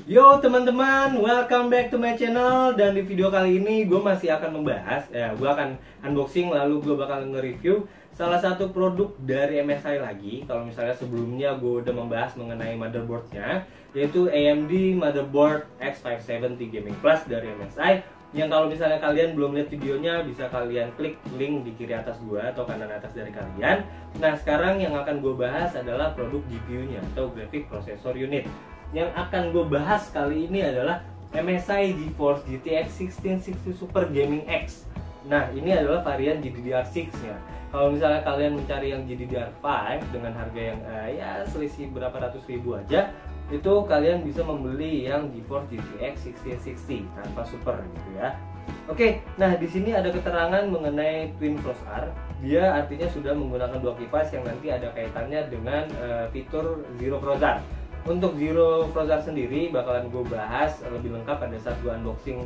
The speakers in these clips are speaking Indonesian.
Yo teman-teman, welcome back to my channel. Dan di video kali ini gue masih akan membahas, gue akan unboxing lalu gue bakal nge-review salah satu produk dari MSI lagi. Kalau misalnya sebelumnya gue udah membahas mengenai motherboardnya, yaitu AMD Motherboard X570 Gaming Plus dari MSI. Yang kalau misalnya kalian belum lihat videonya, bisa kalian klik link di kiri atas gue atau kanan atas dari kalian. Nah sekarang yang akan gue bahas adalah produk GPU-nya atau Graphic Processor Unit. Yang akan gue bahas kali ini adalah MSI GeForce GTX 1660 Super Gaming X. Nah ini adalah varian GDDR6 nya. Kalau misalnya kalian mencari yang GDDR5 dengan harga yang ya selisih berapa ratus ribu aja, itu kalian bisa membeli yang GeForce GTX 1660 tanpa super gitu ya. Oke, nah di sini ada keterangan mengenai Twin Frost R. Dia artinya sudah menggunakan dua kipas yang nanti ada kaitannya dengan fitur Zero Frost R. Untuk Zero Frost R sendiri bakalan gue bahas lebih lengkap pada saat gue unboxing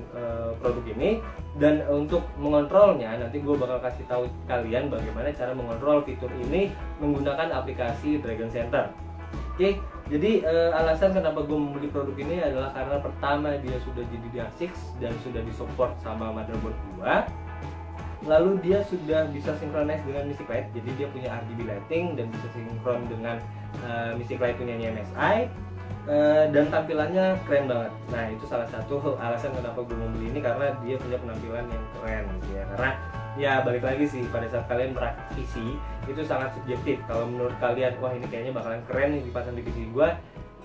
produk ini. Dan untuk mengontrolnya nanti gue bakal kasih tahu kalian bagaimana cara mengontrol fitur ini menggunakan aplikasi Dragon Center. Oke, jadi alasan kenapa gue membeli produk ini adalah karena pertama dia sudah GDDR6 dan sudah disupport sama motherboard gue. Lalu dia sudah bisa synchronize dengan Mystic Light, jadi dia punya RGB lighting dan bisa sinkron dengan Mystic Light punyanya MSI, dan tampilannya keren banget. Nah itu salah satu alasan kenapa gue membeli ini, karena dia punya penampilan yang keren gitu ya. Karena ya balik lagi sih, pada saat kalian merakit PC itu sangat subjektif. Kalau menurut kalian wah ini kayaknya bakalan keren nih dipasang di PC gue,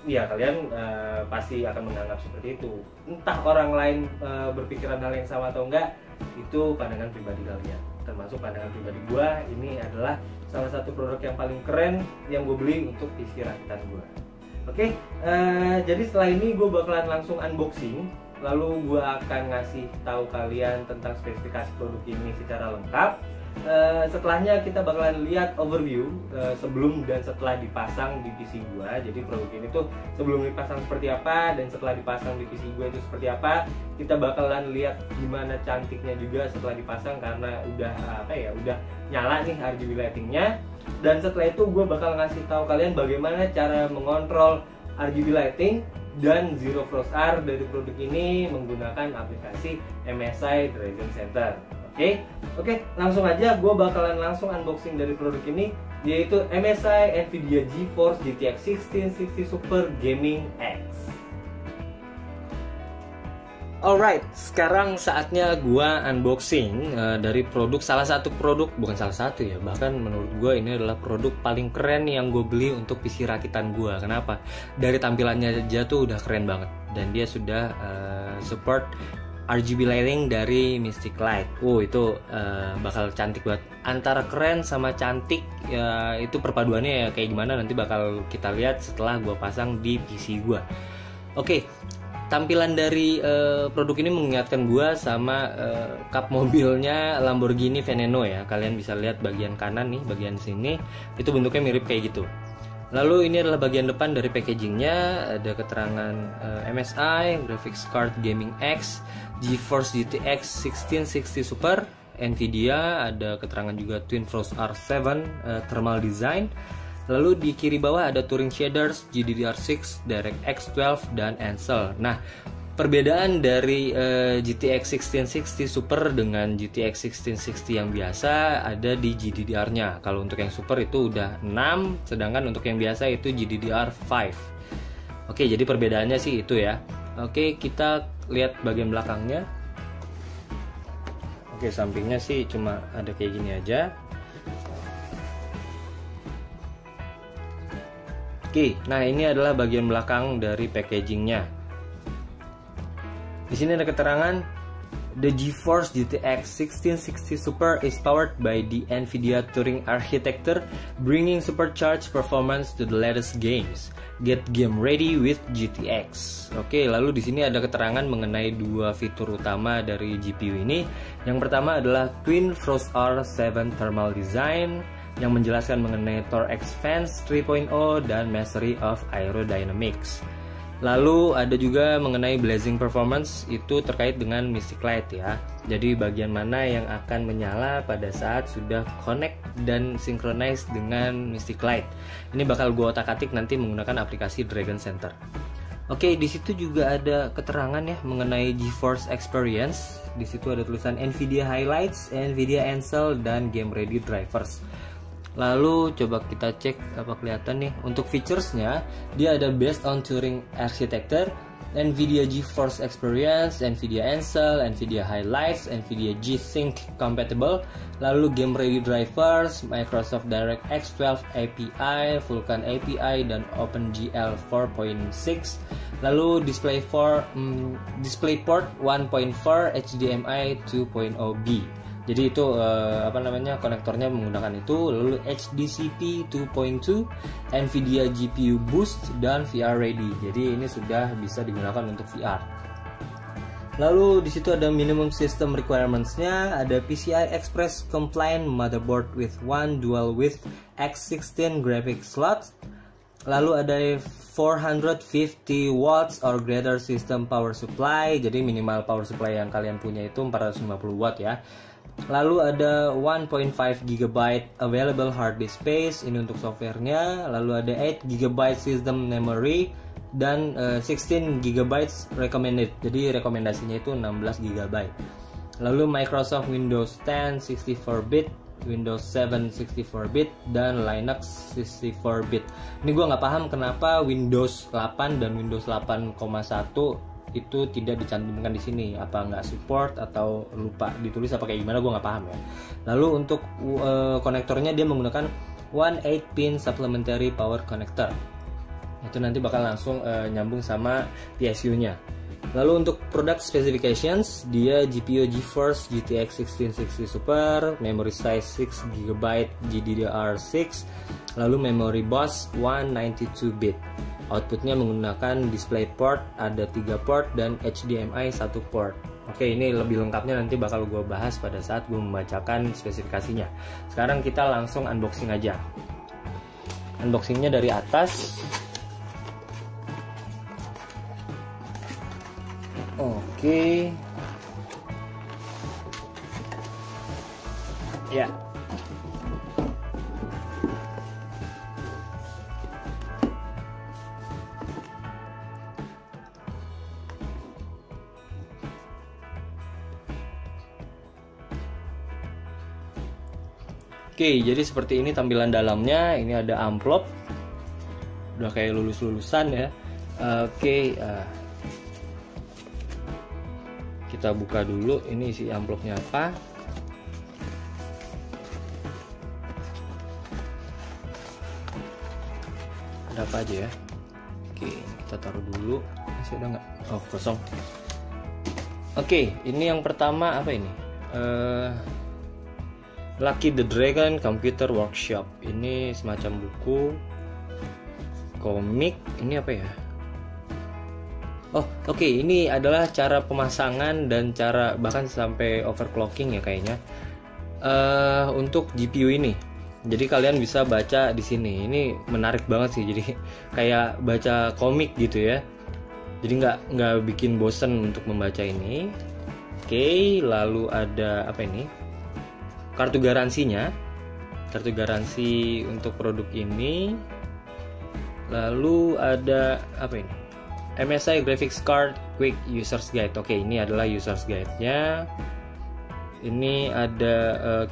ya kalian pasti akan menganggap seperti itu. Entah orang lain berpikiran hal yang sama atau enggak, itu pandangan pribadi kalian. Termasuk pandangan pribadi gue, ini adalah salah satu produk yang paling keren yang gue beli untuk PC rakitan gue. Oke, jadi setelah ini gue bakalan langsung unboxing, lalu gue akan ngasih tahu kalian tentang spesifikasi produk ini secara lengkap. Setelahnya kita bakalan lihat overview sebelum dan setelah dipasang di PC gua. Jadi produk ini tuh sebelum dipasang seperti apa dan setelah dipasang di PC gua itu seperti apa. Kita bakalan lihat gimana cantiknya juga setelah dipasang, karena udah udah nyala nih RGB lightingnya. Dan setelah itu gua bakal ngasih tahu kalian bagaimana cara mengontrol RGB lighting dan Zero Frost R dari produk ini menggunakan aplikasi MSI Dragon Center. Oke, langsung aja gue bakalan langsung unboxing dari produk ini, yaitu MSI Nvidia GeForce GTX 1660 Super Gaming X. Alright, sekarang saatnya gue unboxing dari produk, salah satu produk, bukan salah satu ya, bahkan menurut gue ini adalah produk paling keren yang gue beli untuk PC rakitan gue. Kenapa? Dari tampilannya aja tuh udah keren banget, dan dia sudah support RGB lighting dari Mystic Light. Itu bakal cantik banget. Antara keren sama cantik ya, itu perpaduannya ya kayak gimana nanti bakal kita lihat setelah gua pasang di PC gua. Oke, tampilan dari produk ini mengingatkan gua sama kap mobilnya Lamborghini Veneno ya. Kalian bisa lihat bagian kanan nih, bagian sini itu bentuknya mirip kayak gitu. Lalu ini adalah bagian depan dari packagingnya, ada keterangan MSI Graphics Card Gaming X GeForce GTX 1660 Super Nvidia, ada keterangan juga Twin Frost R7 Thermal Design. Lalu di kiri bawah ada Turing Shaders, GDDR6, DirectX 12 dan Ansel. Nah, perbedaan dari GTX 1660 Super dengan GTX 1660 yang biasa ada di GDDR-nya. Kalau untuk yang Super itu udah 6, sedangkan untuk yang biasa itu GDDR5. Oke, jadi perbedaannya sih itu ya. Oke, kita lihat bagian belakangnya. Oke, sampingnya sih cuma ada kayak gini aja. Oke, nah ini adalah bagian belakang dari packagingnya. Di sini ada keterangan, the GeForce GTX 1660 Super is powered by the Nvidia Turing architecture, bringing supercharged performance to the latest games. Get game ready with GTX. Oke, lalu di sini ada keterangan mengenai dua fitur utama dari GPU ini. Yang pertama adalah Twin Frost R7 Thermal Design yang menjelaskan mengenai Torx Fans 3.0 dan Mastery of Aerodynamics. Lalu ada juga mengenai blazing performance, itu terkait dengan Mystic Light ya. Jadi bagian mana yang akan menyala pada saat sudah connect dan synchronize dengan Mystic Light. Ini bakal gue otak-atik nanti menggunakan aplikasi Dragon Center. Oke, di situ juga ada keterangan ya mengenai GeForce Experience. Di situ ada tulisan NVIDIA Highlights, NVIDIA Ansel, dan Game Ready Drivers. Lalu coba kita cek apa kelihatan nih. Untuk featuresnya, dia ada based on Turing Architecture, NVIDIA GeForce Experience, NVIDIA Ansel, NVIDIA Highlights, NVIDIA G-Sync Compatible, lalu Game Ready Drivers, Microsoft DirectX 12 API, Vulkan API, dan OpenGL 4.6, lalu DisplayPort 1.4, HDMI 2.0B. Jadi itu konektornya menggunakan itu, lalu HDCP 2.2, NVIDIA GPU Boost, dan VR Ready. Jadi ini sudah bisa digunakan untuk VR. Lalu di situ ada minimum system requirements-nya, ada PCI Express compliant motherboard with one dual width X16 graphics slot. Lalu ada 450 watts or greater system power supply. Jadi minimal power supply yang kalian punya itu 450 watt ya. Lalu ada 1.5 GB available hard disk space, ini untuk softwarenya. Lalu ada 8 GB system memory dan 16 GB recommended. Jadi rekomendasinya itu 16 GB. Lalu Microsoft Windows 10 64-bit, Windows 7 64-bit, dan Linux 64-bit. Ini gue nggak paham kenapa Windows 8 dan Windows 8,1 itu tidak dicantumkan di sini, apa nggak support atau lupa ditulis apa kayak gimana, gue nggak paham ya. Lalu untuk konektornya dia menggunakan 1/8-pin supplementary power connector, itu nanti bakal langsung nyambung sama PSU-nya. Lalu untuk product specifications, dia GPU GeForce GTX 1660 Super, memory size 6 GB GDDR6, lalu memory bus 192-bit. Outputnya menggunakan DisplayPort, ada 3 port, dan HDMI 1 port. Oke, ini lebih lengkapnya nanti bakal gue bahas pada saat gue membacakan spesifikasinya. Sekarang kita langsung unboxing aja. Unboxingnya dari atas. Oke. Ya. Oke, jadi seperti ini tampilan dalamnya. Ini ada amplop, udah kayak lulus-lulusan ya. Oke, kita buka dulu. Ini isi amplopnya apa? Ada apa aja ya? Oke, kita taruh dulu. Masih ada nggak? Oh, kosong. Oke, ini yang pertama apa ini? Lucky the Dragon Computer Workshop. Ini semacam buku komik. Ini apa ya? Oh, oke. Ini adalah cara pemasangan dan cara bahkan sampai overclocking ya kayaknya. Untuk GPU ini. Jadi kalian bisa baca di sini. Ini menarik banget sih. Jadi kayak baca komik gitu ya. Jadi nggak bikin bosen untuk membaca ini. Oke, lalu ada apa ini? Kartu garansinya, kartu garansi untuk produk ini. Lalu ada apa ini? MSI Graphics Card Quick Users Guide. Oke, ini adalah users guide-nya. Ini ada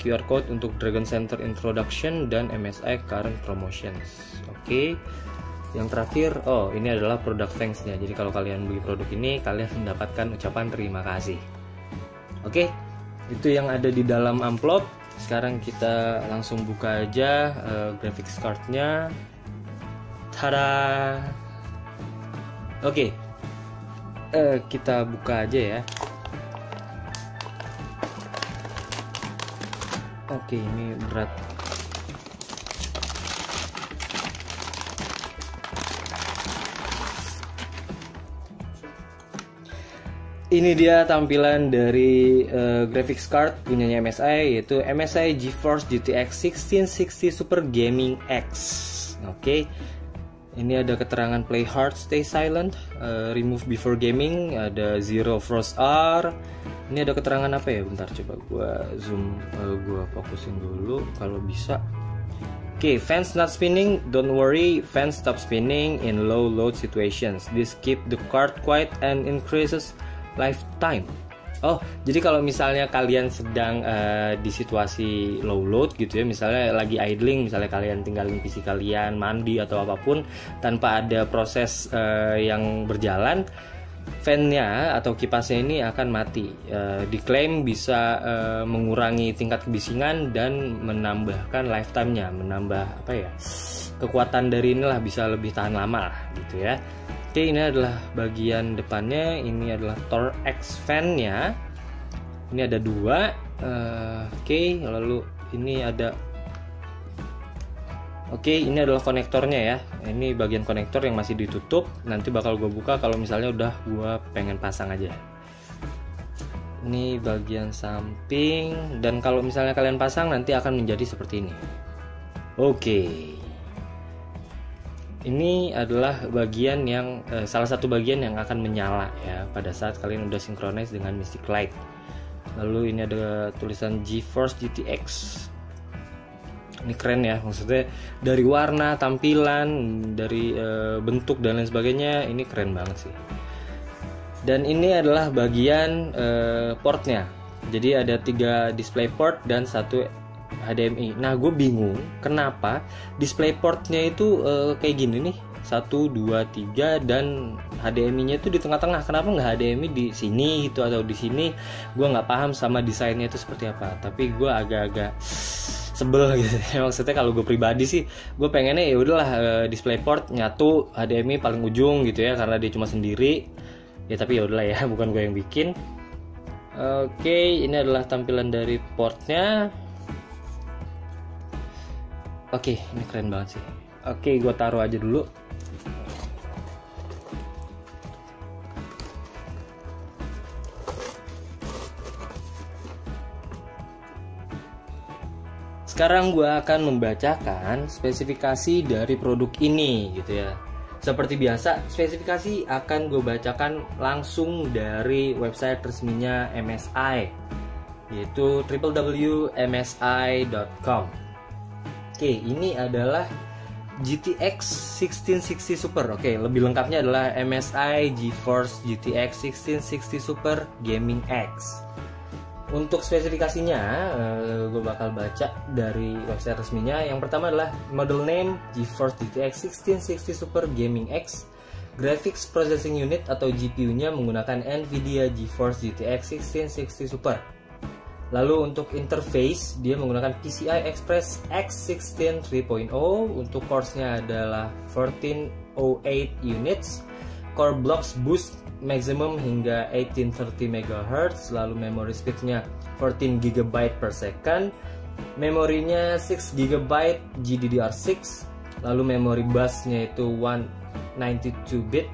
QR code untuk Dragon Center Introduction dan MSI Current Promotions. Oke. Yang terakhir, oh ini adalah product thanks-nya. Jadi kalau kalian beli produk ini, kalian mendapatkan ucapan terima kasih. Oke. Itu yang ada di dalam amplop. Sekarang kita langsung buka aja graphics card-nya. Tada. Oke. Kita buka aja ya. Oke, ini berat. Ini dia tampilan dari graphics card punyanya MSI, yaitu MSI GeForce GTX 1660 Super Gaming X. Oke. Ini ada keterangan play hard, stay silent, remove before gaming, ada zero frost R. Ini ada keterangan apa ya? Bentar, coba gua zoom, gua fokusin dulu kalau bisa. Oke, Okay, fans not spinning, don't worry, fans stop spinning in low load situations. This keep the card quiet and increases lifetime. Oh, jadi kalau misalnya kalian sedang di situasi low load gitu ya, misalnya lagi idling, misalnya kalian tinggalin PC kalian, mandi atau apapun tanpa ada proses yang berjalan, fan-nya atau kipasnya ini akan mati. Diklaim bisa mengurangi tingkat kebisingan dan menambahkan lifetime-nya, menambah kekuatan dari inilah, bisa lebih tahan lama lah gitu ya. Oke, ini adalah bagian depannya. Ini adalah Tor X fan-nya. Ini ada dua. Oke, lalu ini ada. Oke, ini adalah konektornya ya. Ini bagian konektor yang masih ditutup. Nanti bakal gue buka kalau misalnya udah gue pengen pasang aja. Ini bagian samping. Dan kalau misalnya kalian pasang nanti akan menjadi seperti ini. Oke. Ini adalah bagian yang salah satu bagian yang akan menyala ya pada saat kalian udah synchronize dengan Mystic Light. Lalu ini ada tulisan GeForce GTX. Ini keren ya, maksudnya dari warna, tampilan, dari bentuk dan lain sebagainya, ini keren banget sih. Dan ini adalah bagian portnya. Jadi ada 3 display port dan 1 HDMI. Nah, gue bingung kenapa display portnya itu kayak gini nih, 1, 2, 3 dan HDMI-nya itu di tengah-tengah. Kenapa nggak HDMI di sini gitu atau di sini? Gue nggak paham sama desainnya itu seperti apa. Tapi gue agak-agak sebel gitu. Maksudnya kalau gue pribadi sih, gue pengennya ya udahlah display port nyatu, HDMI paling ujung gitu ya, karena dia cuma sendiri. Ya tapi ya udahlah ya, bukan gue yang bikin. Oke, ini adalah tampilan dari portnya. Oke, ini keren banget sih. Oke, gue taruh aja dulu. Sekarang gue akan membacakan spesifikasi dari produk ini gitu ya. Seperti biasa, spesifikasi akan gue bacakan langsung dari website resminya MSI, yaitu www.msi.com. Oke, ini adalah GTX 1660 Super. Oke, lebih lengkapnya adalah MSI GeForce GTX 1660 Super Gaming X. Untuk spesifikasinya, gue bakal baca dari website resminya. Yang pertama adalah model name GeForce GTX 1660 Super Gaming X. Graphics Processing Unit atau GPU-nya menggunakan NVIDIA GeForce GTX 1660 Super. Lalu untuk interface, dia menggunakan PCI Express X16 3.0. Untuk cores-nya adalah 1408 units. Core blocks boost maximum hingga 1830 MHz. Lalu memory speed-nya 14 GB per second. Memorinya 6 GB GDDR6. Lalu memori bus-nya itu 192 bit.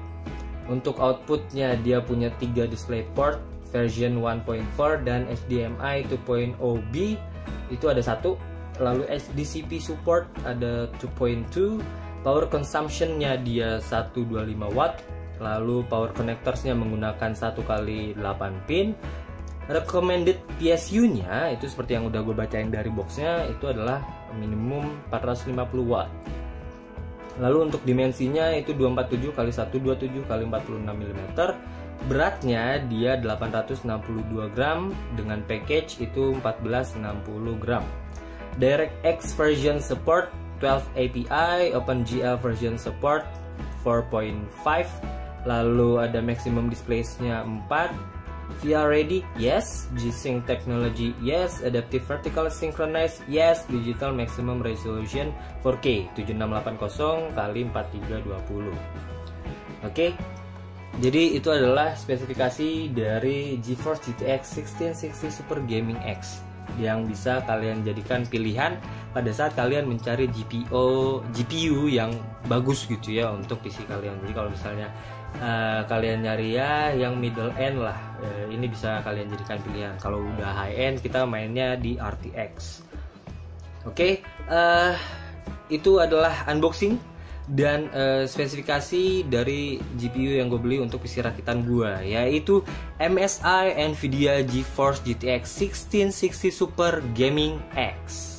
Untuk output-nya dia punya 3 display port version 1.4 dan HDMI 2.0B itu ada 1. Lalu DCP support ada 2.2. Power consumption-nya dia 125 watt. Lalu power connectors-nya menggunakan 1x8 pin. Recommended PSU-nya itu seperti yang udah gue bacain dari boxnya, itu adalah minimum 450 watt. Lalu untuk dimensinya itu 247x127x46 mm. Beratnya dia 862 gram, dengan package itu 1460 gram. DirectX version support 12 API, OpenGL version support 4.5. Lalu ada maximum displays-nya 4. VR ready? Yes. G-Sync technology? Yes. Adaptive vertical synchronize? Yes. Digital maximum resolution 4K 7680x4320. Oke. Jadi itu adalah spesifikasi dari GeForce GTX 1660 Super Gaming X yang bisa kalian jadikan pilihan pada saat kalian mencari GPU yang bagus gitu ya untuk PC kalian. Jadi kalau misalnya kalian nyari ya yang middle end lah, ini bisa kalian jadikan pilihan. Kalau udah high end kita mainnya di RTX. Oke, itu adalah unboxing dan spesifikasi dari GPU yang gue beli untuk PC rakitan gue, yaitu MSI NVIDIA GeForce GTX 1660 Super Gaming X.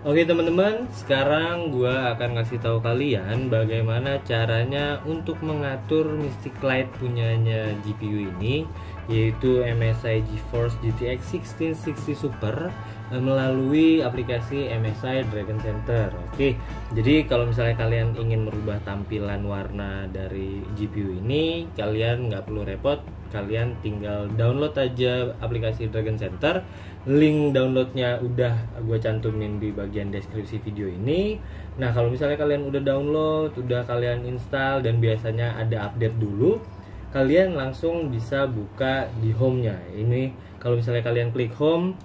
Oke teman-teman, sekarang gua akan ngasih tahu kalian bagaimana caranya untuk mengatur Mystic Light punyanya GPU ini, yaitu MSI GeForce GTX 1660 Super melalui aplikasi MSI Dragon Center. Oke, jadi kalau misalnya kalian ingin merubah tampilan warna dari GPU ini, kalian nggak perlu repot, kalian tinggal download aja aplikasi Dragon Center. Link downloadnya udah gue cantumin di bagian deskripsi video ini. Nah kalau misalnya kalian udah download, udah kalian install dan biasanya ada update dulu, kalian langsung bisa buka di home-nya. Ini kalau misalnya kalian klik home,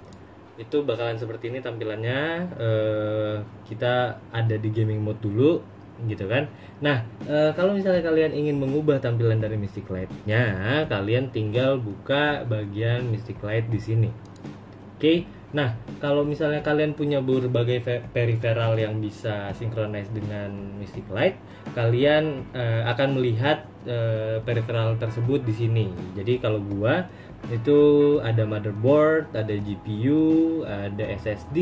itu bakalan seperti ini tampilannya. Kita ada di gaming mode dulu gitu kan. Nah kalau misalnya kalian ingin mengubah tampilan dari Mystic Light-nya, kalian tinggal buka bagian Mystic Light di sini. Oke, nah kalau misalnya kalian punya berbagai peripheral yang bisa synchronize dengan Mystic Light, kalian akan melihat peripheral tersebut di sini. Jadi kalau gua itu ada motherboard, ada GPU, ada SSD,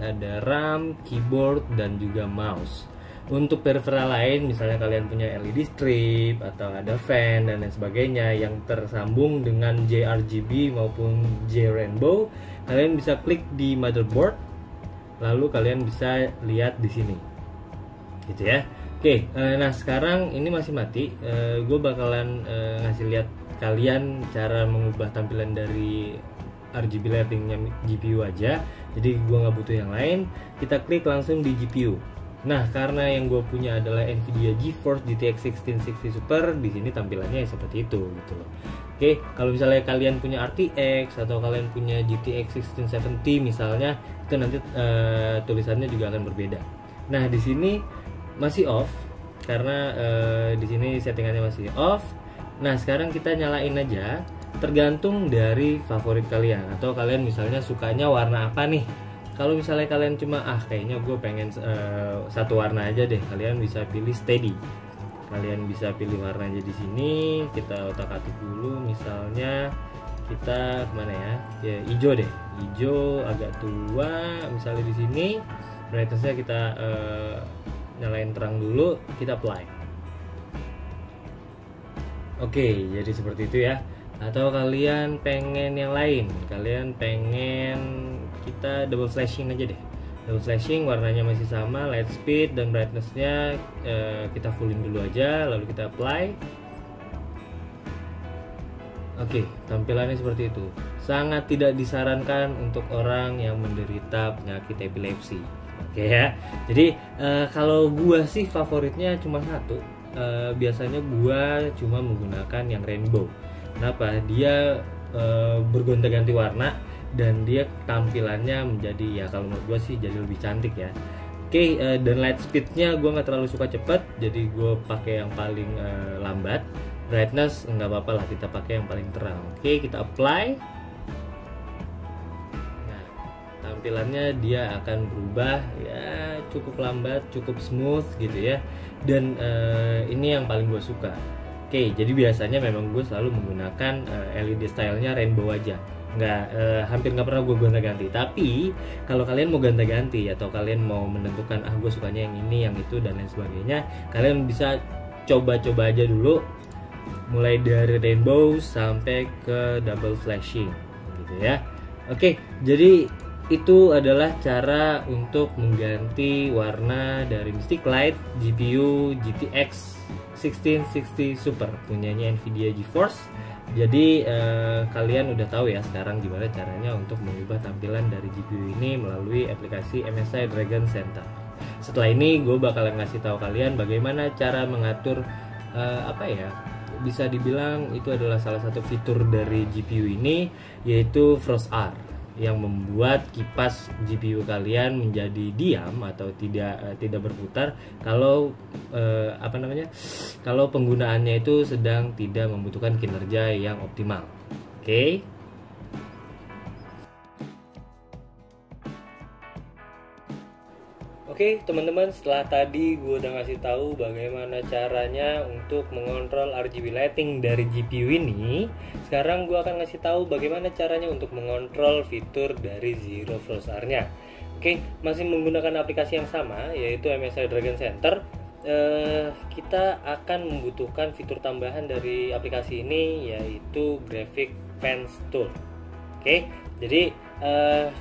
ada RAM, keyboard dan juga mouse. Untuk peripheral lain, misalnya kalian punya LED strip atau ada fan dan lain sebagainya yang tersambung dengan JRGB maupun JRainbow, kalian bisa klik di motherboard, lalu kalian bisa lihat di sini, gitu ya. Oke, nah sekarang ini masih mati. Gue bakalan ngasih lihat kalian cara mengubah tampilan dari RGB lightingnya GPU aja. Jadi gue nggak butuh yang lain. Kita klik langsung di GPU. Nah, karena yang gue punya adalah Nvidia GeForce GTX 1660 Super, di sini tampilannya seperti itu gitu loh. Oke, kalau misalnya kalian punya RTX atau kalian punya GTX 1670 misalnya, itu nanti tulisannya juga akan berbeda. Nah, di sini masih off karena di sini settingannya masih off. Nah, sekarang kita nyalain aja, tergantung dari favorit kalian atau kalian misalnya sukanya warna apa nih. Kalau misalnya kalian cuma kayaknya gue pengen satu warna aja deh, kalian bisa pilih steady. Kalian bisa pilih warnanya di sini. Kita otak-atik dulu, misalnya kita kemana ya? Ya hijau deh, hijau agak tua. Misalnya di sini brightnessnya kita nyalain terang dulu, kita apply. Oke, jadi seperti itu ya. Atau kalian pengen yang lain, kalian pengen kita double flashing aja deh. Double flashing warnanya masih sama, light speed dan brightnessnya kita fullin dulu aja, lalu kita apply. Oke, tampilannya seperti itu. Sangat tidak disarankan untuk orang yang menderita penyakit epilepsi. Oke ya. Jadi kalau gua sih favoritnya cuma satu. Biasanya gua cuma menggunakan yang rainbow. Kenapa? Dia bergonta-ganti warna dan dia tampilannya menjadi, ya kalau menurut gue sih jadi lebih cantik ya. Oke, dan light speednya gue nggak terlalu suka cepet, jadi gue pakai yang paling lambat. Brightness nggak apa-apa lah, kita pakai yang paling terang. Oke, kita apply. Nah, tampilannya dia akan berubah ya, cukup lambat, cukup smooth gitu ya. Dan ini yang paling gue suka. Oke, jadi biasanya memang gue selalu menggunakan LED stylenya rainbow aja, hampir nggak pernah gue gonta-ganti. Tapi kalau kalian mau gonta-ganti atau kalian mau menentukan gue sukanya yang ini, yang itu dan lain sebagainya, kalian bisa coba-coba aja dulu, mulai dari rainbow sampai ke double flashing, gitu ya. Oke, jadi itu adalah cara untuk mengganti warna dari Mystic Light GPU GTX 1660 Super punyanya Nvidia GeForce. Jadi kalian udah tahu ya sekarang gimana caranya untuk mengubah tampilan dari GPU ini melalui aplikasi MSI Dragon Center. Setelah ini gue bakalan ngasih tahu kalian bagaimana cara mengatur bisa dibilang itu adalah salah satu fitur dari GPU ini, yaitu Frost R, yang membuat kipas GPU kalian menjadi diam atau tidak berputar kalau kalau penggunaannya itu sedang tidak membutuhkan kinerja yang optimal. Oke. Oke teman-teman, setelah tadi gue udah ngasih tahu bagaimana caranya untuk mengontrol RGB lighting dari GPU ini, sekarang gue akan ngasih tahu bagaimana caranya untuk mengontrol fitur dari Zero Frost R-nya. Oke, masih menggunakan aplikasi yang sama, yaitu MSI Dragon Center. Kita akan membutuhkan fitur tambahan dari aplikasi ini, yaitu Graphic Fence Tool. Oke, jadi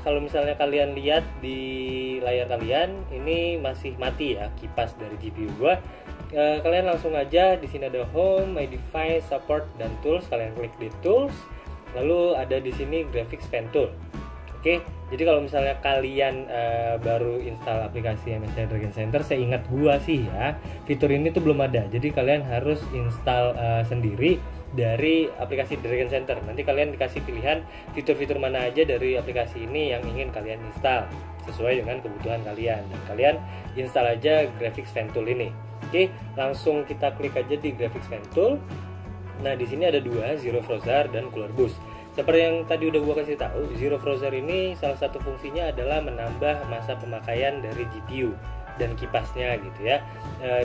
kalau misalnya kalian lihat di layar kalian, ini masih mati ya kipas dari GPU gua. Kalian langsung aja, di sini ada Home, My Device, Support, dan Tools. Kalian klik di Tools, lalu ada di sini Graphics Fence Tool. Oke, jadi kalau misalnya kalian baru install aplikasi MSI Dragon Center, saya ingat gua sih ya, fitur ini tuh belum ada. Jadi kalian harus install sendiri dari aplikasi Dragon Center. Nanti kalian dikasih pilihan fitur-fitur mana aja dari aplikasi ini yang ingin kalian install sesuai dengan kebutuhan kalian. Dan kalian install aja Graphics Fence Tool ini. Oke, langsung kita klik aja di Graphics Fence Tool. Nah, di sini ada dua, Zero Frozer dan Cooler Boost. Seperti yang tadi udah gua kasih tahu, Zero Frozer ini salah satu fungsinya adalah menambah masa pemakaian dari GPU dan kipasnya gitu ya.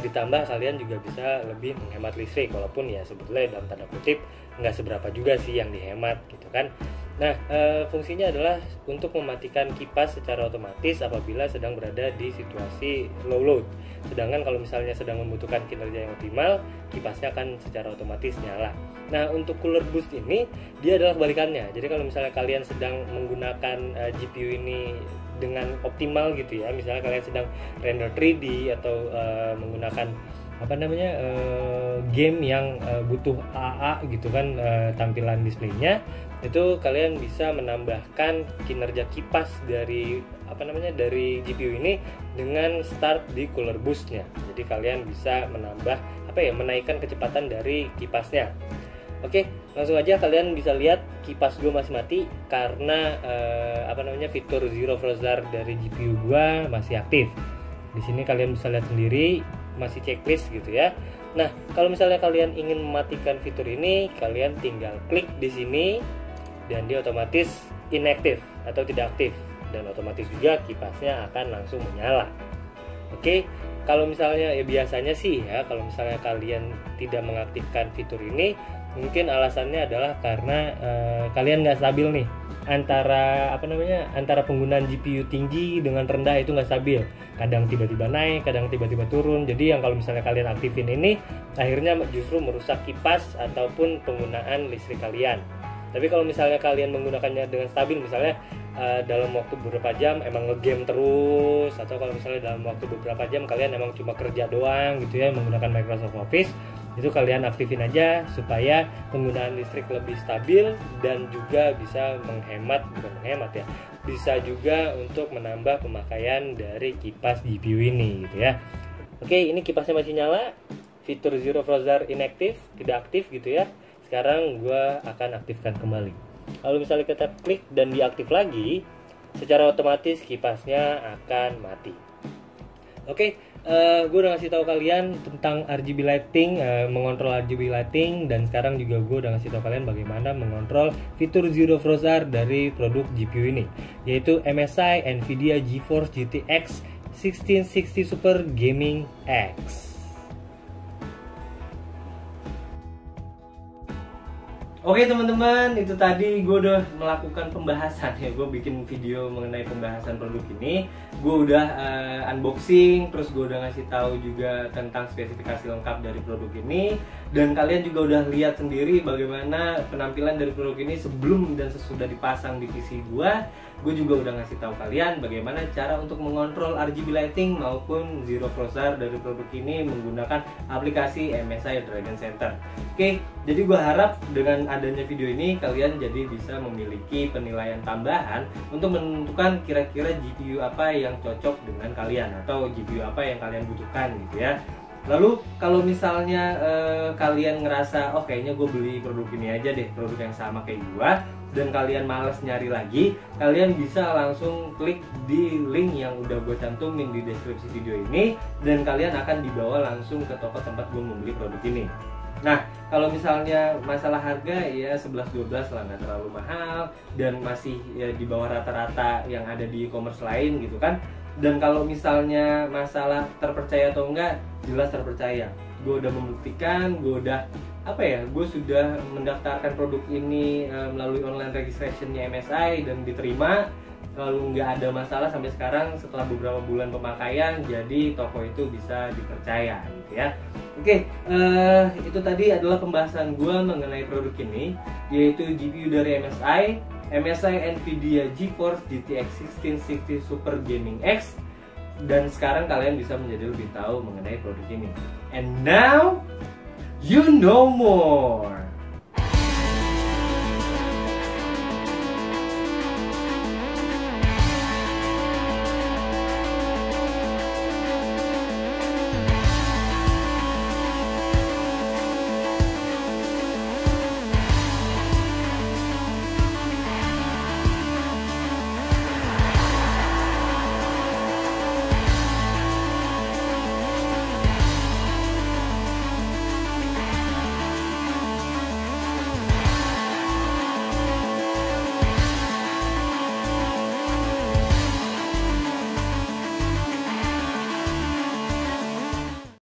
Ditambah kalian juga bisa lebih menghemat listrik, walaupun ya sebetulnya dalam tanda kutip nggak seberapa juga sih yang dihemat gitu kan. Nah, fungsinya adalah untuk mematikan kipas secara otomatis apabila sedang berada di situasi low load. Sedangkan kalau misalnya sedang membutuhkan kinerja yang optimal, kipasnya akan secara otomatis nyala. Nah, untuk Cooler Boost ini dia adalah kebalikannya. Jadi kalau misalnya kalian sedang menggunakan GPU ini dengan optimal gitu ya, misalnya kalian sedang render 3D atau menggunakan game yang butuh AA gitu kan, tampilan displaynya, itu kalian bisa menambahkan kinerja kipas dari dari GPU ini dengan start di Cooler Boost-nya. Jadi kalian bisa menambah menaikkan kecepatan dari kipasnya. Oke, langsung aja kalian bisa lihat kipas gue masih mati karena fitur Zero Frozer dari GPU gue masih aktif. Di sini kalian bisa lihat sendiri masih checklist gitu ya. Nah, kalau misalnya kalian ingin mematikan fitur ini, kalian tinggal klik di sini dan dia otomatis inactive atau tidak aktif, dan otomatis juga kipasnya akan langsung menyala. Oke, kalau misalnya biasanya sih ya, kalau misalnya kalian tidak mengaktifkan fitur ini, mungkin alasannya adalah karena kalian nggak stabil nih antara penggunaan GPU tinggi dengan rendah, itu nggak stabil. Kadang tiba-tiba naik, kadang tiba-tiba turun. Jadi yang kalau misalnya kalian aktifin ini, akhirnya justru merusak kipas ataupun penggunaan listrik kalian. Tapi kalau misalnya kalian menggunakannya dengan stabil, misalnya dalam waktu beberapa jam emang ngegame terus, atau kalau misalnya dalam waktu beberapa jam kalian emang cuma kerja doang gitu ya menggunakan Microsoft Office, itu kalian aktifin aja supaya penggunaan listrik lebih stabil dan juga bisa bisa juga untuk menambah pemakaian dari kipas GPU ini gitu ya. Oke, ini kipasnya masih nyala, fitur Zero Frozer inactive, tidak aktif gitu ya. Sekarang gue akan aktifkan kembali. Kalau misalnya kita klik dan diaktif lagi, secara otomatis kipasnya akan mati. Oke, gue udah ngasih tahu kalian tentang RGB lighting, mengontrol RGB lighting, dan sekarang juga gue udah ngasih tahu kalian bagaimana mengontrol fitur Zero Frozer dari produk GPU ini, yaitu MSI Nvidia GeForce GTX 1660 Super Gaming X. Oke teman-teman, itu tadi gue udah melakukan pembahasan ya. Gue bikin video mengenai pembahasan produk ini. Gue udah unboxing, terus gue udah ngasih tahu juga tentang spesifikasi lengkap dari produk ini. Dan kalian juga udah lihat sendiri bagaimana penampilan dari produk ini sebelum dan sesudah dipasang di PC gue. Gue juga udah ngasih tahu kalian bagaimana cara untuk mengontrol RGB lighting maupun Zero Frozer dari produk ini menggunakan aplikasi MSI Dragon Center. Oke, jadi gue harap dengan adanya video ini kalian jadi bisa memiliki penilaian tambahan untuk menentukan kira-kira GPU apa yang cocok dengan kalian atau GPU apa yang kalian butuhkan gitu ya. Lalu kalau misalnya kalian ngerasa kayaknya gue beli produk ini aja deh, produk yang sama kayak gue, dan kalian males nyari lagi, kalian bisa langsung klik di link yang udah gue cantumin di deskripsi video ini, dan kalian akan dibawa langsung ke toko tempat gue membeli produk ini. Nah, kalau misalnya masalah harga ya 11-12 lah, nggak terlalu mahal dan masih ya di bawah rata-rata yang ada di e-commerce lain gitu kan. Dan kalau misalnya masalah terpercaya atau enggak, jelas terpercaya. Gue udah membuktikan, gue sudah mendaftarkan produk ini melalui online registrationnya MSI dan diterima. lalu nggak ada masalah sampai sekarang setelah beberapa bulan pemakaian, jadi toko itu bisa dipercaya gitu ya. Oke, itu tadi adalah pembahasan gue mengenai produk ini, yaitu GPU dari MSI Nvidia GeForce GTX 1660 Super Gaming X. Dan sekarang kalian bisa menjadi lebih tahu mengenai produk ini. And now you know more.